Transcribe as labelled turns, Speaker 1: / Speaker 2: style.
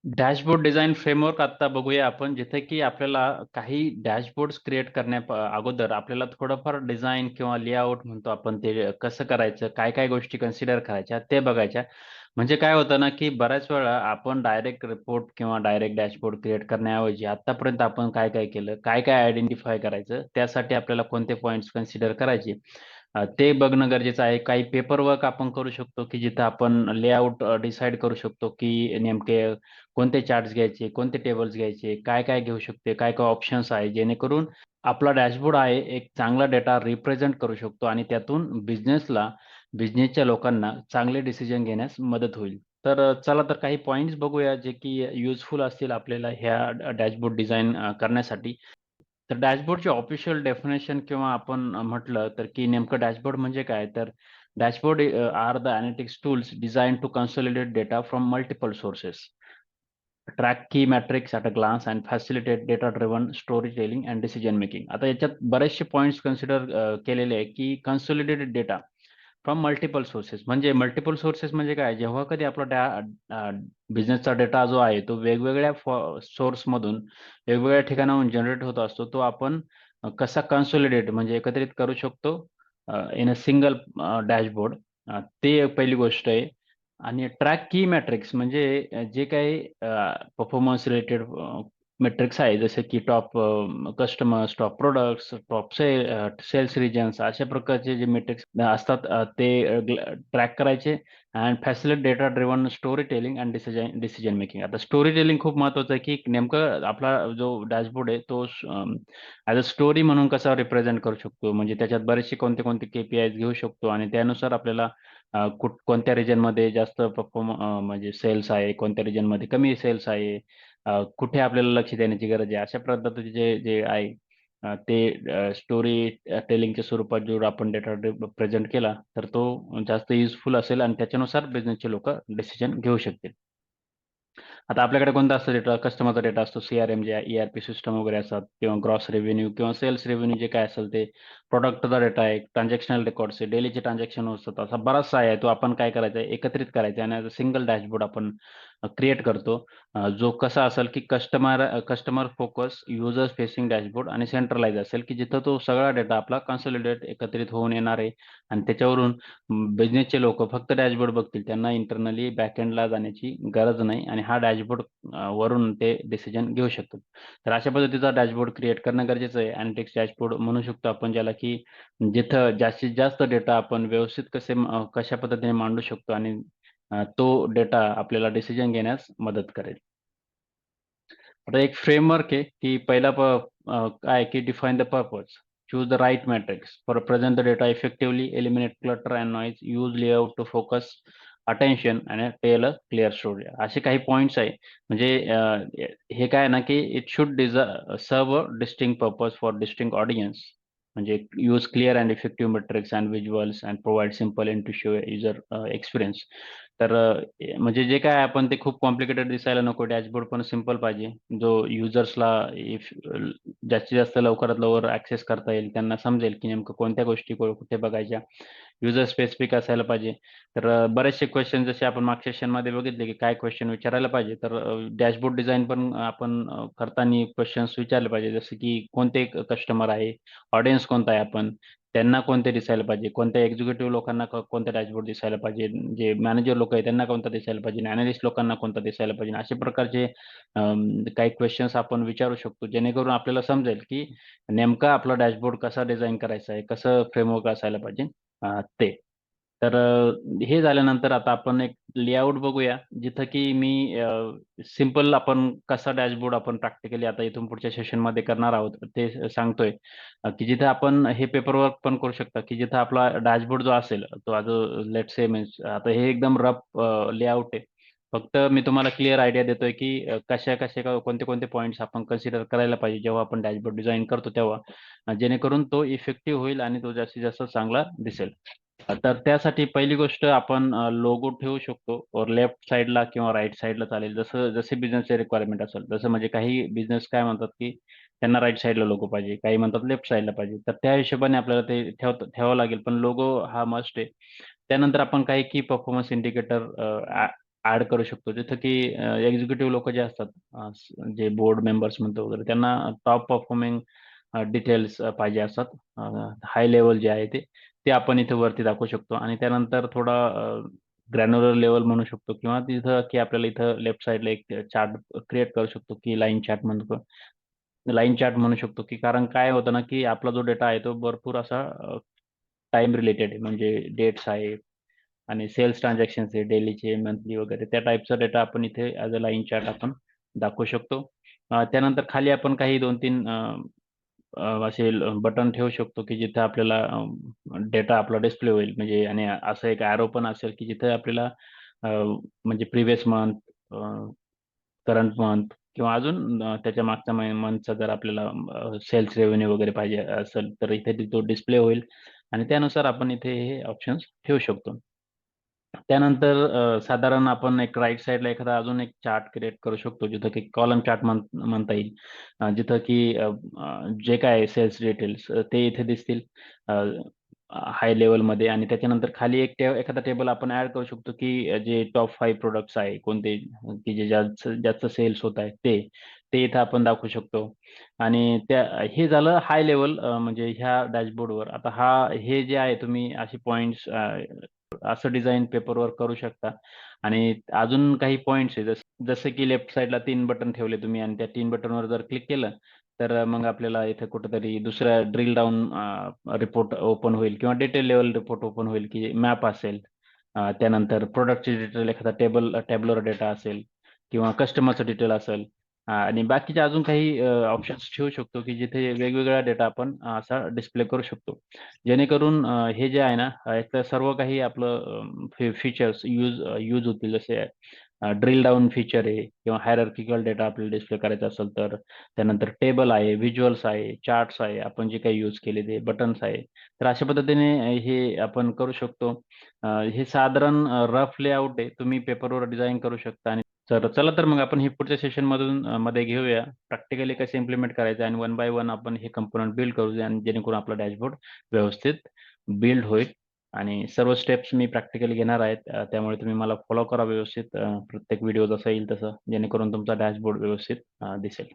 Speaker 1: Dashboard design framework आता बघूया आपण, जिथे की आपल्याला काही डॅशबोर्ड्स क्रिएट अगोदर आपल्याला थोडंफार डिझाइन किंवा लेआउट म्हणतो आपण ते कसं करायचं, काय-काय गोष्टी कन्सिडर करायच्या ते बघायच्या. म्हणजे काय होतं ना, की बऱ्याच वेळा आपण डायरेक्ट रिपोर्ट किंवा डायरेक्ट डॅशबोर्ड क्रिएट करण्याऐवजी आत्तापर्यंत आपण काय-काय केलं, काय-काय आयडेंटिफाय करायचं, त्यासाठी आपल्याला कोणते पॉइंट्स कन्सिडर करायचे ते बघणं गरजेचं आहे. काही पेपर वर्क आपण करू शकतो, की जिथं आपण लेआउट डिसाईड करू शकतो, की नेमके कोणते चार्ट्स घ्यायचे, कोणते टेबल्स घ्यायचे, काय-काय घेऊ शकते, काय-काय ऑप्शन्स आहे, जेणेकरून आपला डॅशबोर्ड आहे एक चांगला डेटा रिप्रेझेंट करू शकतो आणि त्यातून बिझनेसच्या लोकांना चांगले डिसिजन घेण्यास मदत होईल. तर चला तर काही पॉइंट्स बघूया जे की युजफुल असतील आपल्याला ह्या डॅशबोर्ड डिझाइन करण्यासाठी. तर डॅशबोर्डची ऑफिशियल डेफिनेशन किंवा आपण म्हटलं तर की नेमकं डॅशबोर्ड म्हणजे काय? तर dashboard are the analytics tools designed to consolidate data from multiple sources. Track key metrics at a glance and facilitate data driven story telling and decision making. आता याच्यात बरेचसे पॉइंट्स कन्सिडर केलेले आहे, की consolidated data from multiple sources. म्हणजे multiple sources म्हणजे काय? जेव्हा कधी आपला बिझनेसचा डेटा जो आहे, तो वेगवेगळ्या सोर्समधून, वेगवेगळ्या ठिकाणाहून जनरेट होत असतो. तो आपण कसा कन्सॉलिडेट म्हणजे एकत्रित करू शकतो इन अ सिंगल डॅशबोर्ड. ते एक पहिली गोष्ट आहे. आणि ट्रॅक की मॅट्रिक्स म्हणजे जे काही परफॉर्मन्स रिलेटेड मेट्रिक्स आहे, जसे की top customers, top products, top sales regions अशा प्रकारचे जे मेट्रिक्स असतात ते ट्रॅक करायचे and facilitate data driven story telling and decision decision making. आता स्टोरी टेलिंग खूप महत्वाचं आहे, की नेमकं आपला जो डॅशबोर्ड आहे तो ॲज अ स्टोरी म्हणून कसा रिप्रेझेंट करू शकतो. म्हणजे त्याच्यात बरेचसे कोणते-कोणते के-पी-आयज घेऊ शकतो आणि त्यानुसार आपल्याला कोणत्या रिजनमध्ये जास्त म्हणजे सेल्स आहे, कोणत्या रिजनमध्ये कमी सेल्स आहे, कुठे आपल्याला लक्ष देण्याची गरज आहे. अशा पद्धतीचे जे जे आहे ते स्टोरी टेलिंगच्या स्वरूपात जर आपण डेटा प्रेझेंट केला, तर तो जास्त युजफुल असेल आणि त्याच्यानुसार बिझनेसचे लोकं डिसिजन घेऊ शकतील. आता आपल्याकडे कोणता असतो डेटा? कस्टमरचा डेटा असतो. सी-आर-एम जे ई-आर-पी सिस्टम वगैरे असतात किंवा ग्रॉस रेव्हेन्यू किंवा सेल्स रेव्हेन्यू जे काय असेल ते. प्रॉडक्टचा डेटा आहे, ट्रान्झॅक्शनल रेकॉर्ड्स आहे, डेलीचे ट्रान्झॅक्शन असतात. असा बराचसा आहे. तो आपण काय करायचा आहे, एकत्रित करायचा आहे आणि ॲज अ सिंगल डॅशबोर्ड आपण क्रिएट करतो. जो कसा असेल की customer focus, user facing dashboard आणि सेंट्रलाइज असेल, की जिथं तो सगळा डेटा आपला कन्सॉलिडेट एकत्रित होऊन येणार आहे आणि त्याच्यावरून बिझनेसचे लोकं फक्त डॅशबोर्ड बघतील. त्यांना इंटरनली बॅकएंडला जाण्याची गरज नाही आणि हा डॅशबोर्ड वरून ते डिसिजन घेऊ शकतात. तर अशा पद्धतीचा डॅशबोर्ड क्रिएट करणं गरजेचं आहे. एनालिटिक्स डॅशबोर्ड म्हणू शकतो आपण ज्याला, की जिथं जास्तीत जास्त डेटा आपण व्यवस्थित कशा पद्धतीने मांडू शकतो आणि तो डेटा आपल्याला डिसिजन घेण्यास मदत करेल. आता एक फ्रेमवर्क आहे, की पहिला काय की define the purpose. Choose the right metrics for present the data effectively, eliminate clutter and noise, use layout to focus attention आणि टेल अ क्लिअर स्टोरी. असे काही पॉइंट्स आहे. म्हणजे हे काय आहे ना, की it should serve a distinct purpose for distinct audience. म्हणजे use clear and effective metrics and visuals and provide simple intuitive user experience. तर म्हणजे जे काय आपण ते खूप कॉम्प्लिकेटेड दिसायला नको. डॅशबोर्ड पण सिंपल पाहिजे. जो युजर्सला जास्तीत जास्त लवकरात लवकर ॲक्सेस करता येईल. त्यांना समजेल, की नेमकं कोणत्या गोष्टी कुठे बघायच्या. युजर स्पेसिफिक असायला पाहिजे. तर बरेचसे क्वेश्चन जसे आपण मागच्या सेशनमध्ये बघितले, की काय क्वेश्चन विचारायला पाहिजे. तर डॅशबोर्ड डिझाइन पण आपण करताना क्वेशन्स विचारले पाहिजे. जसे की कोणते कस्टमर आहे, ऑडियन्स कोणता आहे आपण, त्यांना कोणते दिसायला पाहिजे, कोणत्या एक्झिक्युटिव्ह लोकांना कोणता डॅशबोर्ड दिसायला पाहिजे, जे मॅनेजर लोकं आहेत त्यांना कोणता दिसायला पाहिजे, अॅनलिस्ट लोकांना कोणता दिसायला पाहिजे. अशा प्रकारचे काही क्वेशन्स आपण विचारू शकतो, जेणेकरून आपल्याला समजेल, की नेमका आपला डॅशबोर्ड कसा डिझाइन करायचा आहे, कसं फ्रेमवर्क असायला पाहिजे ते. तर हे झाल्यानंतर आता आपण एक लेआउट बघूया, जिथं की मी सिंपल आपण कसा डॅशबोर्ड आपण प्रॅक्टिकली आता इथून पुढच्या सेशनमध्ये करणार आहोत, ते सांगतोय. की जिथे आपण हे पेपरवर्क पण करू शकता, की जिथं आपला डॅशबोर्ड जो असेल, तो आज लेट्स से मीन्स आता हे एकदम रफ लेआउट आहे. फक्त मी तुम्हाला क्लिअर आयडिया देतोय, की कशा कोणते-कोणते पॉइंट्स आपण कन्सिडर करायला पाहिजे, जेव्हा आपण डॅशबोर्ड डिझाइन करतो तेव्हा. जेणेकरून तो इफेक्टिव्ह होईल आणि तो जास्तीत जास्त चांगला दिसेल. तर त्यासाठी पहिली गोष्ट आपण लोगो ठेवू शकतो और लेफ्ट साइडला किंवा राइट साइडला चालेल. जसे बिझनेसचे रिक्वायरमेंट असेल. जसं म्हणजे काही बिझनेस काय म्हणतात, की त्यांना राइट साइडला लोगो पाहिजे. काही म्हणतात लेफ्ट साइडला पाहिजे. तर त्या हिशोबाने आपल्याला ते ठेवावं लागेल. पण लोगो हा मस्ट आहे. त्यानंतर आपण काही की परफॉर्मन्स इंडिकेटर ॲड करू शकतो. जसं की एक्झिक्युटिव्ह लोकं जे असतात, जे बोर्ड मेंबर्स म्हणतो वगैरे, त्यांना टॉप परफॉर्मिंग डिटेल्स पाहिजे असतात. हाय लेव्हल जे आहे ते आपण इथे वरती दाखवू शकतो आणि त्यानंतर थोडा ग्रॅन्युलर लेव्हल म्हणू शकतो किंवा तिथं की आपल्याला इथं लेफ्ट साइडला एक चार्ट क्रिएट करू शकतो, की लाईन चार्ट म्हणू शकतो, की कारण काय होतं ना, की आपला जो डेटा आहे तो भरपूर असा टाईम रिलेटेड आहे. म्हणजे डेट्स आहे आणि सेल्स ट्रान्झॅक्शन्स आहे डेलीचे, मंथली वगैरे त्या टाइपचा डेटा आपण इथे ॲज अ लाईन चार्ट आपण दाखवू शकतो. त्यानंतर खाली आपण काही 2-3 असे बटन ठेवू शकतो, की जिथे आपल्याला डेटा आपला डिस्प्ले होईल. म्हणजे आणि असं एक एरो पण असेल, की जिथे आपल्याला म्हणजे प्रिव्हियस मंथ, करंट मंथ किंवा अजून त्याच्या मागच्या मंथचा जर आपल्याला सेल्स रेव्हेन्यू वगैरे पाहिजे असेल, तर इथे तो डिस्प्ले होईल आणि त्यानुसार आपण इथे हे ऑप्शन्स ठेवू शकतो. त्यानंतर साधारण आपण एक राइट साइडला एखादा अजून एक चार्ट क्रिएट करू शकतो, जिथं की कॉलम चार्ट म्हणता येईल. जिथं की जे काय सेल्स डिटेल्स ते इथे दिसतील हाय लेव्हलमध्ये आणि त्याच्यानंतर खाली एक एखादा टेबल आपण ॲड करू शकतो, की जे टॉप 5 प्रॉडक्ट्स आहे कोणते, की जे जास्त जास्त सेल्स होत आहेत ते इथं आपण दाखवू शकतो. आणि हे झालं हाय लेव्हल म्हणजे ह्या डॅशबोर्डवर. आता हे जे आहे तुम्ही असे पॉइंट्स असं डिझाइन पेपरवर करू शकता आणि अजून काही पॉइंट्स आहे जसं की लेफ्ट साइडला 3 बटन ठेवले तुम्ही आणि त्या 3 बटनवर जर क्लिक केलं, तर मग आपल्याला इथे कुठेतरी दुसरा ड्रिल डाउन रिपोर्ट ओपन होईल किंवा डिटेल लेव्हल रिपोर्ट ओपन होईल, की मॅप असेल. त्यानंतर प्रॉडक्टची डिटेल एखादा टॅब्युलर डेटा असेल किंवा कस्टमरचं डिटेल असेल. आणि बाकीचे अजून काही ऑप्शन्स ठेवू शकतो, की जिथे वेगवेगळा डेटा आपण असा डिस्प्ले करू शकतो. जेणेकरून हे जे आहे ना, यातलं सर्व काही आपलं फीचर्स यूज होतील. जसे ड्रिल डाउन फीचर आहे किंवा हायरार्किकल डेटा आपल्याला डिस्प्ले करायचा असेल तर, त्यानंतर टेबल आहे, व्हिज्युअल्स आहे, चार्ट्स आहे, आपण जे काही यूज केले ते बटन्स आहे. तर अशा पद्धतीने हे आपण करू शकतो. हे साधारण रफ लेआउट आहे. तुम्ही पेपरवर डिझाइन करू शकता आणि तर चला तर मग आपण हे पुढच्या सेशनमधून मध्ये घेऊया. प्रॅक्टिकली कसं इम्प्लिमेंट करायचं आणि वन बाय वन आपण हे कंपोनंट बिल्ड करूया आणि जेणेकरून आपला डॅशबोर्ड व्यवस्थित बिल्ड होईल आणि सर्व स्टेप्स मी प्रॅक्टिकली घेणार आहेत. त्यामुळे तुम्ही मला फॉलो करा व्यवस्थित प्रत्येक व्हिडिओ जसा येईल तसं, जेणेकरून तुमचा डॅशबोर्ड व्यवस्थित दिसेल.